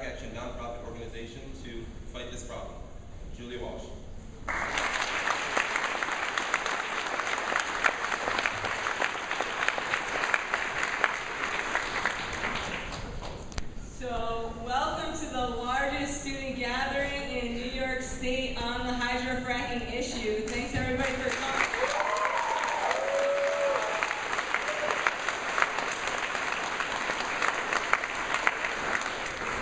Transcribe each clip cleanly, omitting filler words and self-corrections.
action nonprofit organization to fight this problem. Julia Walsh. So, welcome to the largest student gathering in New York State on the hydrofracking issue. Thanks everybody for coming.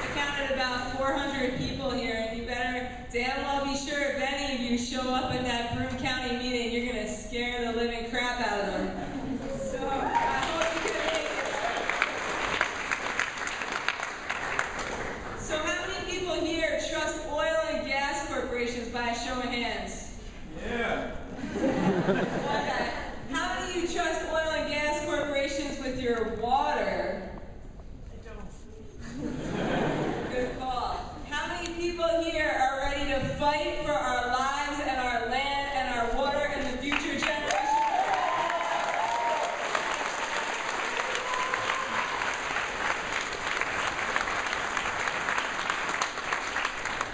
I counted about 400 people here, and you better damn well be sure if any of you show up at that Broome County meeting, you're going to scare the living crap out of them. So, I hope you can make it. So how many people here trust oil and gas corporations by a show of hands? Yeah. Okay. How many of you trust oil and gas corporations with your water? I don't. Good call. How many people here are ready to fight for our lives and our land and our water and the future generations?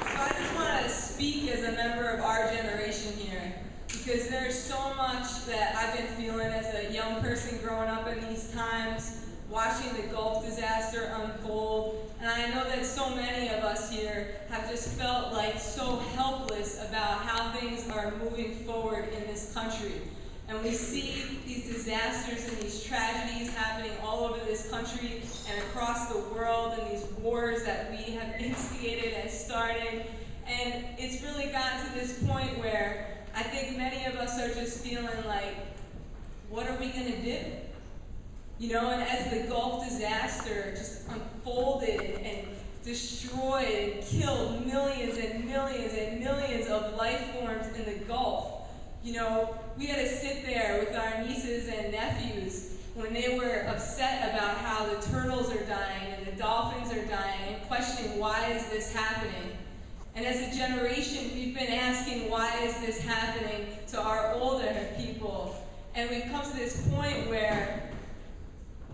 So I just want to speak as a member of our generation here, because there's so much that I've been feeling as a young person growing up in these times, watching the Gulf disaster unfold, and I know that so many of us here have just felt like so helpless about how things are moving forward in this country. And we see these disasters and these tragedies happening all over this country and across the world, and these wars that we have instigated and started. And it's really gotten to this point where I think many of us are just feeling like, what are we going to do? You know, and as the Gulf disaster just unfolded and destroyed and killed millions and millions and millions of life forms in the Gulf, you know, we had to sit there with our nieces and nephews when they were upset about how the turtles are dying and the dolphins are dying and questioning, why is this happening? And as a generation, we've been asking, why is this happening to our older people? And we've come to this point where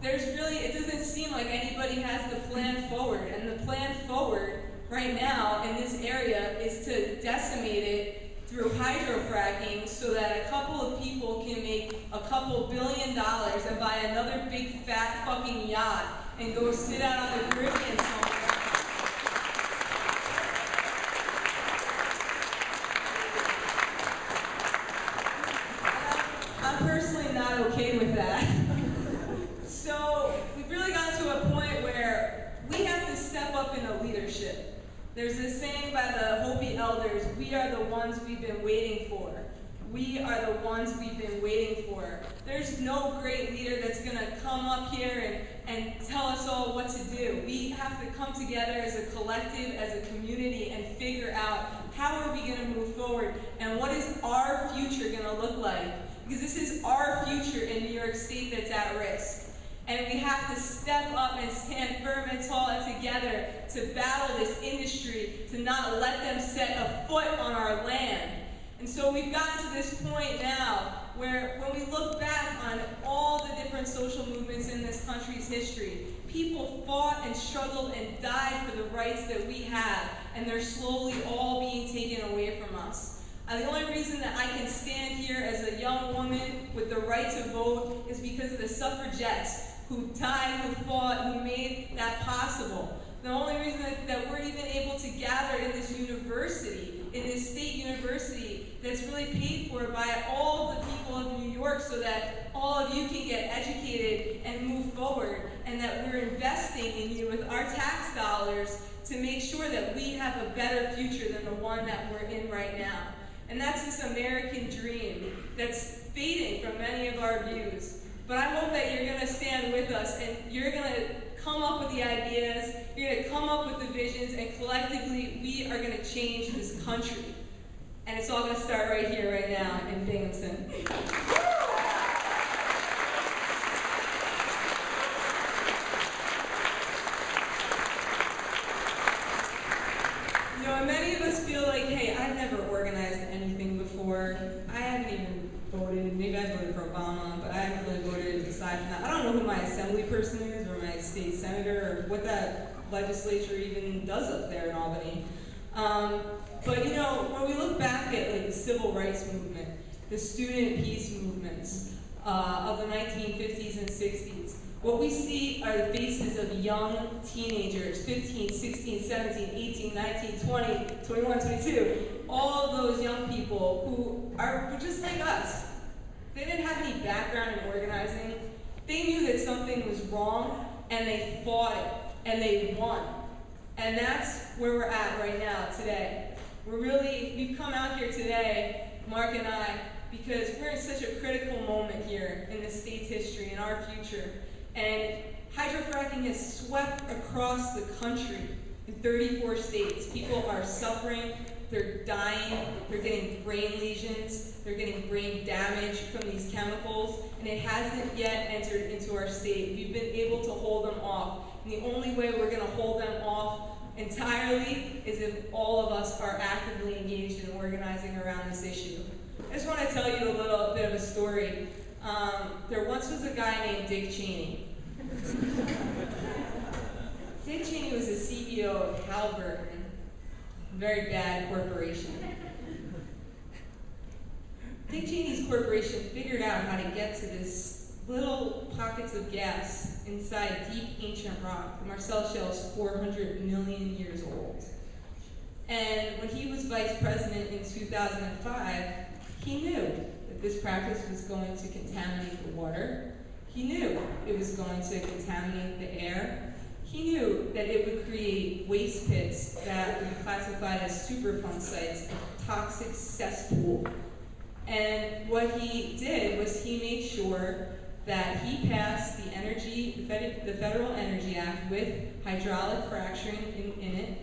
it doesn't seem like anybody has the plan forward. And the plan forward right now in this area is to decimate it through hydrofracking so that a couple of people can make a couple $1 billion and buy another big fat fucking yacht and go sit out on the Caribbean somewhere. I'm personally not okay with that. So we've really gotten to a point where we have to step up into leadership. There's this saying by the Hopi elders, we are the ones we've been waiting for. We are the ones we've been waiting for. There's no great leader that's going to come up here and tell us all what to do. We have to come together as a collective, as a community, and figure out how are we going to move forward and what is our future going to look like. Because this is our future in New York State that's at risk. And we have to step up and stand firm and tall and together to battle this industry, to not let them set a foot on our land. And so we've gotten to this point now where when we look back on all the different social movements in this country's history, people fought and struggled and died for the rights that we have, and they're slowly all being taken away from us. The only reason that I can stand here as a young woman with the right to vote is because of the suffragettes who died, who fought, who made that possible. The only reason that we're even able to gather in this university, in this state university that's really paid for by all of the people of New York so that all of you can get educated and move forward, and that we're investing in you with our tax dollars to make sure that we have a better future than the one that we're in right now. And that's this American dream that's fading from many of our views. But I hope that you're going to stand with us and you're going to come up with the ideas, you're going to come up with the visions, and collectively we are going to change this country. And it's all going to start right here, right now in Binghamton. You know, and many of us feel like, hey, I've never organized anything before. I haven't even voted. Maybe I voted for Obama, but I haven't really voted aside from that. I don't know who my assembly person is or my state senator or what that legislature even does up there in Albany. But you know, when we look back at like the civil rights movement, the student peace movements of the 1950s and 60s, what we see are the faces of young teenagers, 15, 16, 17, 18, 19, 20, 21, 22, all of those young people who were just like us. They didn't have any background in organizing. They knew that something was wrong, and they fought it, and they won. And that's where we're at right now, today. We've come out here today, Mark and I, because we're in such a critical moment here in the state's history, in our future. And hydrofracking has swept across the country in 34 states. People are suffering, they're dying, they're getting brain lesions, they're getting brain damage from these chemicals, and it hasn't yet entered into our state. We've been able to hold them off. And the only way we're going to hold them off entirely is if all of us are actively engaged in organizing around this issue. I just want to tell you a little bit of a story. There once was a guy named Dick Cheney. Dick Cheney was the CEO of Halliburton, a very bad corporation. Dick Cheney's corporation figured out how to get to this little pockets of gas inside deep ancient rock. The Marcellus Shale is 400 million years old. And when he was vice president in 2005, he knew that this practice was going to contaminate the water. He knew it was going to contaminate the air. He knew that it would create waste pits that would be classified as Superfund sites, a toxic cesspool. And what he did was he made sure that he passed the Federal Energy Act with hydraulic fracturing in it,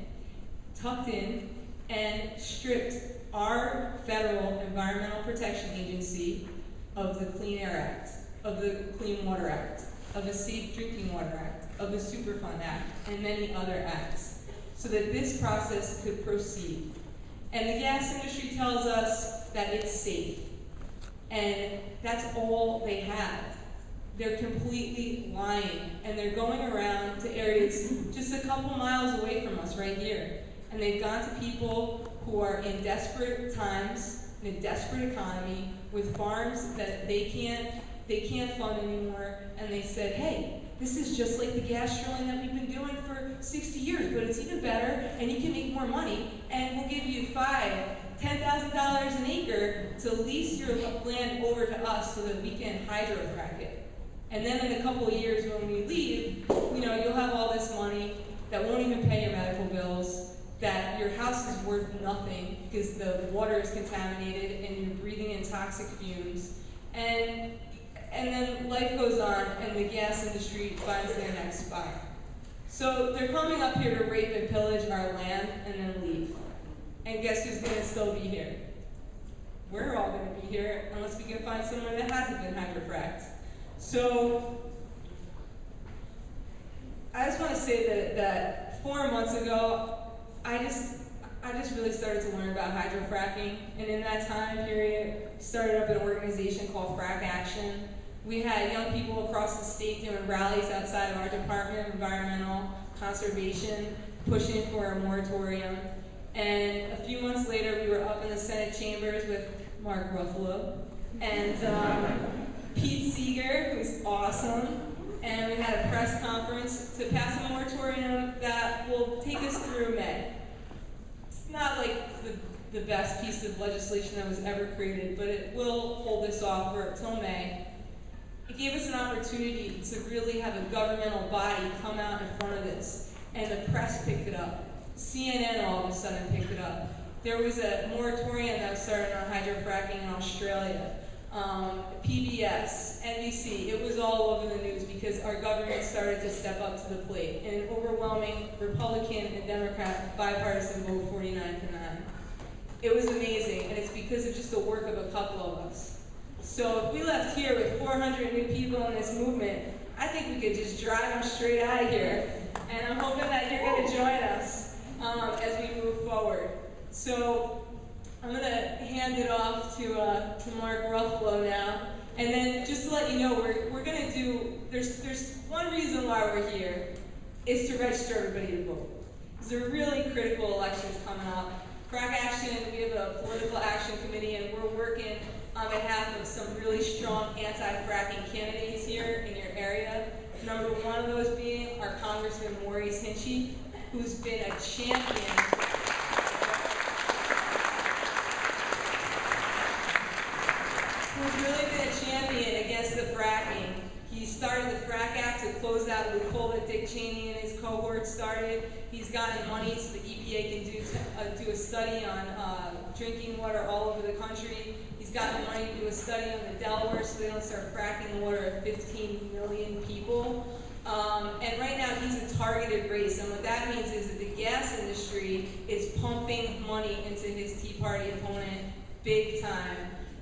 tucked in, and stripped our federal Environmental Protection Agency of the Clean Air Act, of the Clean Water Act, of the Safe Drinking Water Act, of the Superfund Act, and many other acts, so that this process could proceed. And the gas industry tells us that it's safe. And that's all they have. They're completely lying. And they're going around to areas just a couple miles away from us right here. And they've gone to people who are in desperate times, in a desperate economy, with farms that they can't fund anymore. And they said, hey, this is just like the gas drilling that we've been doing for 60 years, but it's even better, and you can make more money, and we'll give you $10,000 an acre to lease your land over to us so that we can hydrofrack it. And then in a couple of years when we leave, you'll have all this money that won't even pay your medical bills, that your house is worth nothing because the water is contaminated and you're breathing in toxic fumes. And then life goes on and the gas industry finds their next fire. So they're coming up here to rape and pillage our land and then leave. And guess who's going to still be here? We're all going to be here unless we can find somewhere that hasn't been hydrofracked. So I just want to say that 4 months ago, I just really started to learn about hydrofracking, and in that time period, started up an organization called Fracking. We had young people across the state doing rallies outside of our Department of Environmental Conservation, pushing for a moratorium. And a few months later, we were up in the Senate chambers with Mark Ruffalo and Pete Seeger, who's awesome. And we had a press conference to pass a moratorium that will take us through May. It's not like the best piece of legislation that was ever created, but it will hold us off till May. It gave us an opportunity to really have a governmental body come out in front of this, and the press picked it up. CNN all of a sudden picked it up. There was a moratorium that was started on hydrofracking in Australia. PBS, NBC, it was all over the news because our government started to step up to the plate in an overwhelming Republican and Democrat bipartisan vote 49-9. It was amazing, and it's because of just the work of a couple of us. So if we left here with 400 new people in this movement, I think we could just drive them straight out of here. And I'm hoping that you're going to join us as we move forward. So I'm going to hand it off to Mark Ruffalo now. And then just to let you know, we're going to do, there's one reason why we're here. is to register everybody to vote. These are really critical elections coming up. Frack Action, we have a political action committee, and we're working on behalf of some really strong anti-fracking candidates here in your area. Number one of those being our Congressman Maurice Hinchey, who's been a champion. Who's really been a champion against the fracking. He started the Frack Act to close that loophole that Dick Cheney and his cohort started. He's gotten money so the EPA can do a study on drinking water all over the country. He's gotten money to do a study on the Delaware so they don't start fracking the water of 15 million people. And right now he's a targeted race, and what that means is that the gas industry is pumping money into his Tea Party opponent big time,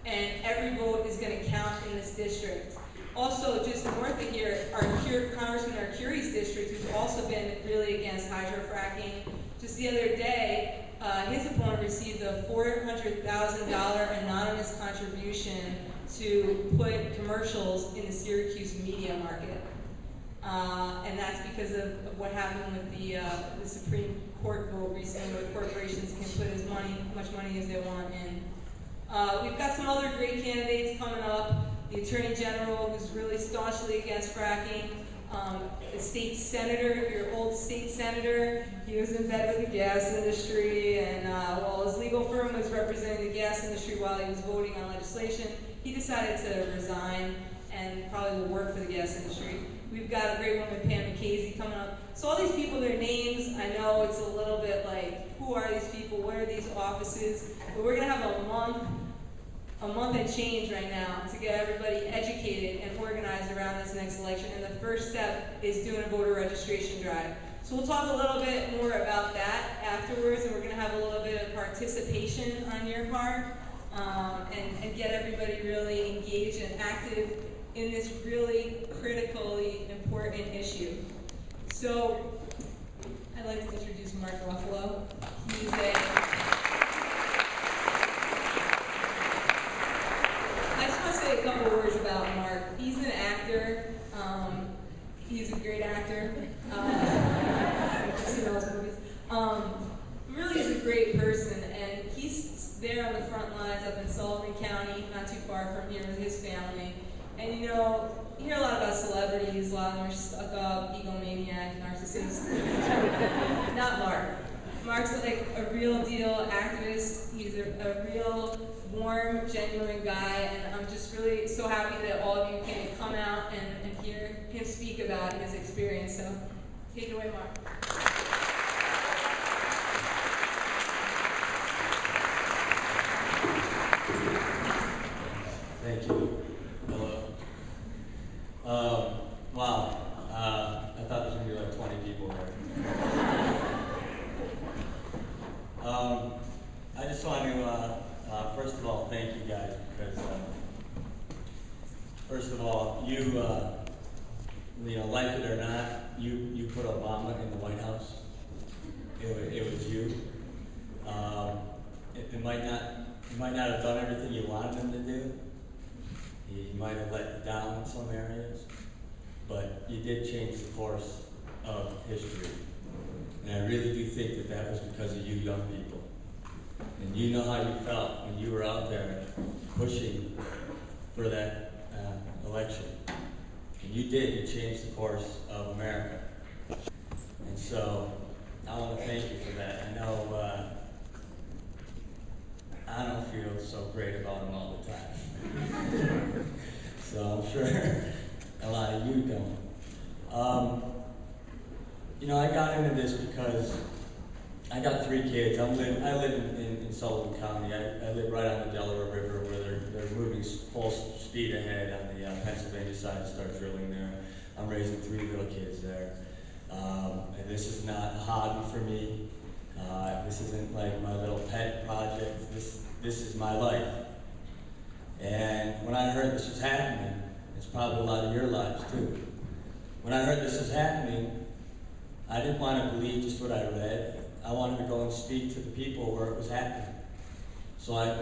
and every vote is going to count in this district. Also, just north of here, Congressman Arcuri's district, who's also been really against hydrofracking. Just the other day, his opponent received a $400,000 anonymous contribution to put commercials in the Syracuse media market. And that's because of what happened with the Supreme Court vote recently, where corporations can put as much money as they want in. We've got some other great candidates coming up. The Attorney General, who's really staunchly against fracking. The state senator, your old state senator, he was in bed with the gas industry, and while his legal firm was representing the gas industry while he was voting on legislation, he decided to resign and probably will work for the gas industry. We've got a great woman, Pam McCasey, coming up. So all these people, their names, I know it's a little bit like, who are these people, what are these offices? But we're gonna have a month and change right now to get everybody educated and organized around this next election. And the first step is doing a voter registration drive. So we'll talk a little bit more about that afterwards, and we're going to have a little bit of participation on your part, and get everybody really engaged and active in this really critically important issue. So I'd like to introduce Mark Ruffalo. He's a couple words about Mark. He's an actor. He's a great actor. I've seen all his movies. Really is a great person, and he's there on the front lines up in Sullivan County, not too far from here, with his family. And you know, you hear a lot about celebrities. A lot of them are stuck up, egomaniac, narcissists. Not Mark. Mark's like a real deal activist. He's a real warm, genuine guy, and I'm just really so happy that all of you can come out and hear him speak about his experience. So take it away, Mark. Thank you. Hello. Wow. I thought there was going to be like 20 people here. I just want to, first of all, thank you guys, because, first of all, you know, like it or not, you put Obama in the White House. It was you. You might not have done everything you wanted him to do. He might have let you down in some areas, but you did change the course of history. And I really do think that was because of you young people. And you know how you felt when you were out there pushing for that election. And you did, you changed the course of America. And so I want to thank you for that. I know I don't feel so great about him all the time. So I'm sure a lot of you don't. You know, I got into this because I got 3 kids. I live in Sullivan County. I live right on the Delaware River, where they're moving full speed ahead on the Pennsylvania side to start drilling there. I'm raising 3 little kids there. And this is not a hobby for me. This isn't like my little pet project. This is my life. And when I heard this was happening, it's probably a lot of your lives too. When I heard this was happening, I didn't want to believe just what I read. I wanted to go and speak to the people where it was happening. So I